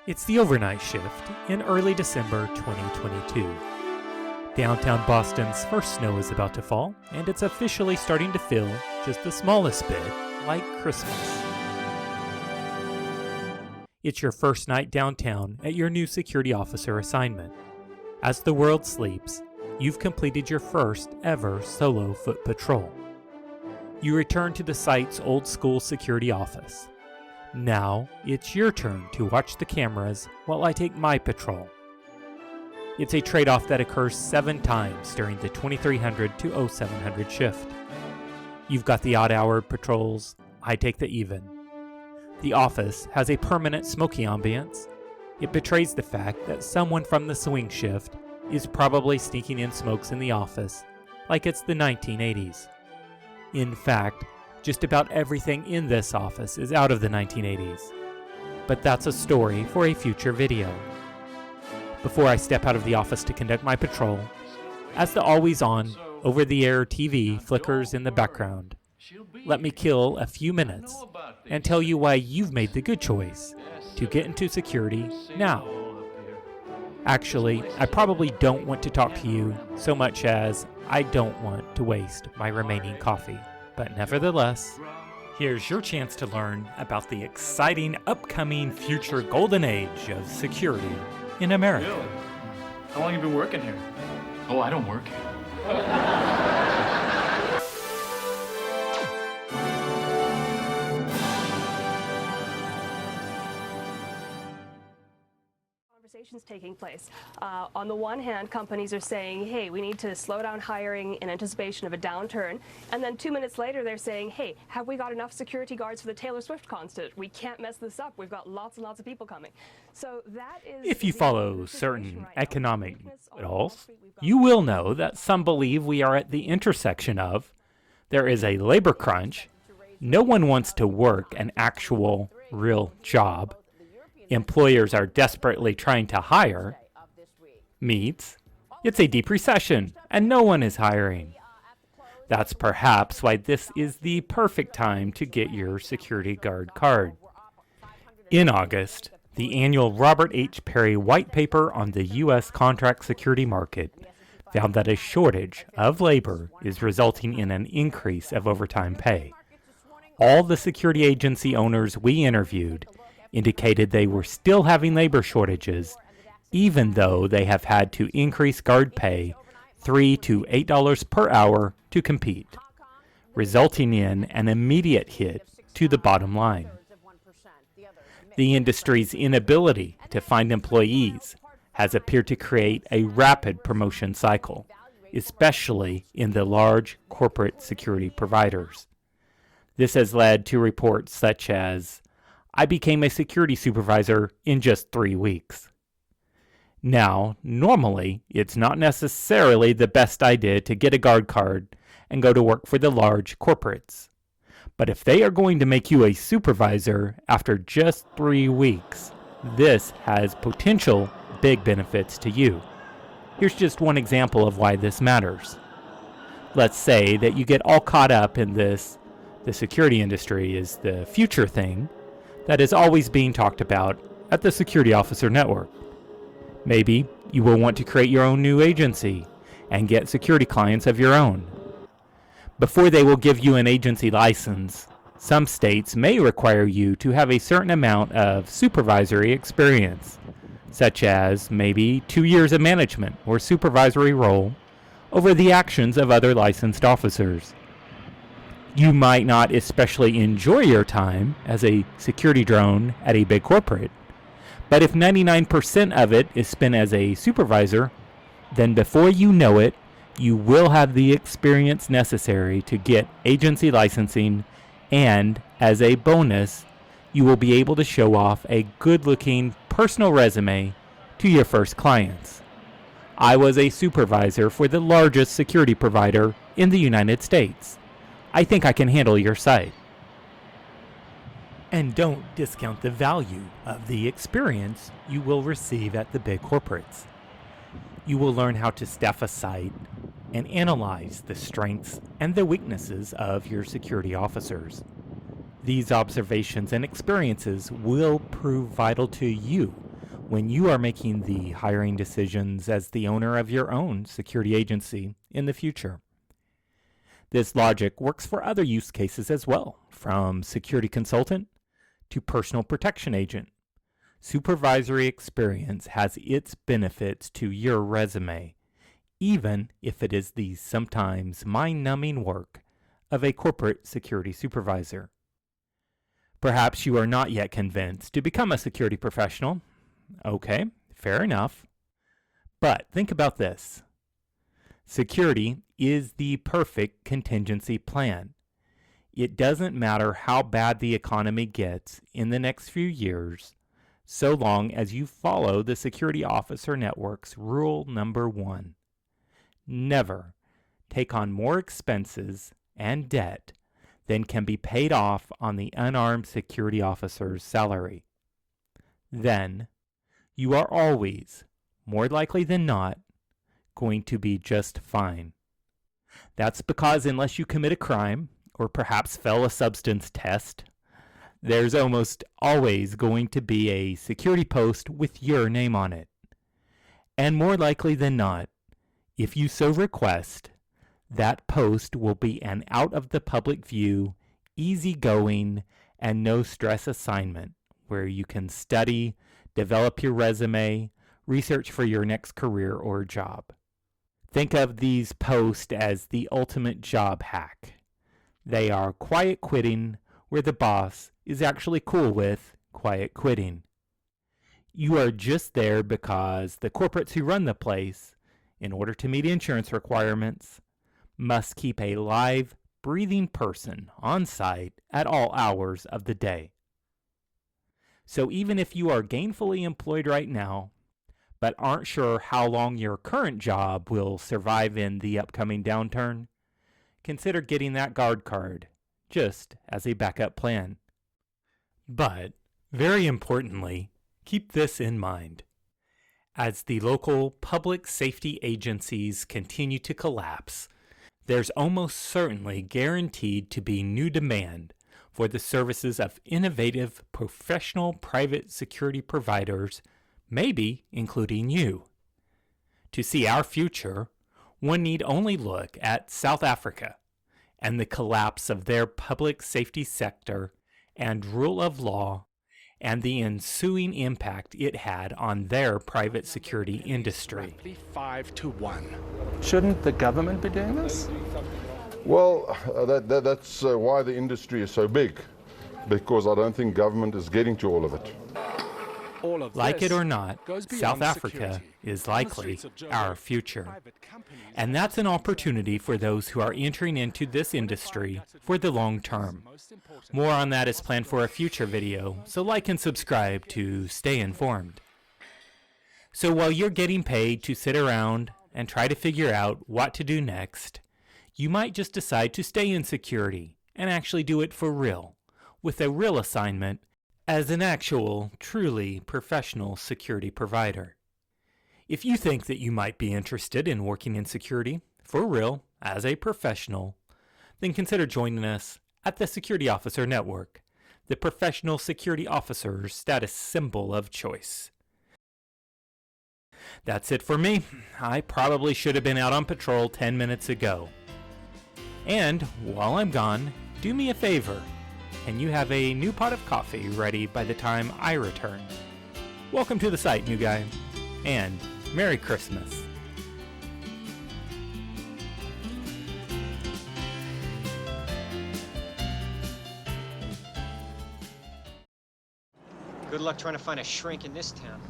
It's the overnight shift in early December 2022. Downtown Boston's first snow is about to fall, and it's officially starting to feel just the smallest bit like Christmas. It's your first night downtown at your new security officer assignment. As the world sleeps, you've completed your first ever solo foot patrol. You return to the site's old school security office. Now, it's your turn to watch the cameras while I take my patrol. It's a trade-off that occurs 7 times during the 2300 to 0700 shift. You've got the odd-hour patrols, I take the even. The office has a permanent smoky ambience. It betrays the fact that someone from the swing shift is probably sneaking in smokes in the office, like it's the 1980s. In fact, just about everything in this office is out of the 1980s. But that's a story for a future video. Before I step out of the office to conduct my patrol, as the always-on, over-the-air TV flickers in the background, let me kill a few minutes and tell you why you've made the good choice to get into security now. Actually, I probably don't want to talk to you so much as I don't want to waste my remaining coffee. But nevertheless, here's your chance to learn about the exciting upcoming future golden age of security in America. Bill, how long have you been working here? Oh, I don't work here. Conversations taking place. On the one hand, companies are saying, hey, we need to slow down hiring in anticipation of a downturn. And then 2 minutes later, they're saying, hey, have we got enough security guards for the Taylor Swift concert? We can't mess this up. We've got lots and lots of people coming. So that is... If you follow certain economic models, you will know that some believe we are at the intersection of there is a labor crunch, no one wants to work an actual, real job, employers are desperately trying to hire, meets, it's a deep recession and no one is hiring. That's perhaps why this is the perfect time to get your security guard card. In August, the annual Robert H. Perry White Paper on the U.S. contract security market found that a shortage of labor is resulting in an increase of overtime pay. All the security agency owners we interviewed indicated they were still having labor shortages, even though they have had to increase guard pay $3 to $8 per hour to compete, resulting in an immediate hit to the bottom line. The industry's inability to find employees has appeared to create a rapid promotion cycle, especially in the large corporate security providers. This has led to reports such as, I became a security supervisor in just 3 weeks. Now, normally, it's not necessarily the best idea to get a guard card and go to work for the large corporates. But if they are going to make you a supervisor after just 3 weeks, this has potential big benefits to you. Here's just one example of why this matters. Let's say that you get all caught up in this, the security industry is the future thing, that is always being talked about at the Security Officer Network. Maybe you will want to create your own new agency and get security clients of your own. Before they will give you an agency license, some states may require you to have a certain amount of supervisory experience, such as maybe 2 years of management or supervisory role over the actions of other licensed officers. You might not especially enjoy your time as a security drone at a big corporate, but if 99% of it is spent as a supervisor, then before you know it, you will have the experience necessary to get agency licensing, and as a bonus, you will be able to show off a good-looking personal resume to your first clients. I was a supervisor for the largest security provider in the United States. I think I can handle your site. And don't discount the value of the experience you will receive at the big corporates. You will learn how to staff a site and analyze the strengths and the weaknesses of your security officers. These observations and experiences will prove vital to you when you are making the hiring decisions as the owner of your own security agency in the future. This logic works for other use cases as well, from security consultant to personal protection agent. Supervisory experience has its benefits to your resume, even if it is the sometimes mind-numbing work of a corporate security supervisor. Perhaps you are not yet convinced to become a security professional. Okay, fair enough. But think about this. Security is the perfect contingency plan. It doesn't matter how bad the economy gets in the next few years, so long as you follow the Security Officer Network's rule number 1. Never take on more expenses and debt than can be paid off on the unarmed security officer's salary. Then, you are always, more likely than not, going to be just fine. That's because unless you commit a crime, or perhaps fail a substance test, there's almost always going to be a security post with your name on it. And more likely than not, if you so request, that post will be an out-of-the-public view, easygoing, and no-stress assignment where you can study, develop your resume, research for your next career or job. Think of these posts as the ultimate job hack. They are quiet quitting where the boss is actually cool with quiet quitting. You are just there because the corporates who run the place, in order to meet insurance requirements, must keep a live, breathing person on site at all hours of the day. So even if you are gainfully employed right now, but aren't sure how long your current job will survive in the upcoming downturn, consider getting that guard card, just as a backup plan. But, very importantly, keep this in mind. As the local public safety agencies continue to collapse, there's almost certainly guaranteed to be new demand for the services of innovative professional private security providers, maybe including you. To see our future, one need only look at South Africa and the collapse of their public safety sector and rule of law and the ensuing impact it had on their private security industry. 5-1. Shouldn't the government be doing this? Well, that's why the industry is so big, because I don't think government is getting to all of it. Like it or not, South Africa is likely our future. And that's an opportunity for those who are entering into this industry for the long term. More on that is planned for a future video, so like and subscribe to stay informed. So while you're getting paid to sit around and try to figure out what to do next, you might just decide to stay in security and actually do it for real, with a real assignment as an actual, truly professional security provider. If you think that you might be interested in working in security, for real, as a professional, then consider joining us at the Security Officer Network, the professional security officer's status symbol of choice. That's it for me. I probably should have been out on patrol 10 minutes ago. And while I'm gone, do me a favor. Can you have a new pot of coffee ready by the time I return? Welcome to the site, new guy, and Merry Christmas. Good luck trying to find a shrink in this town.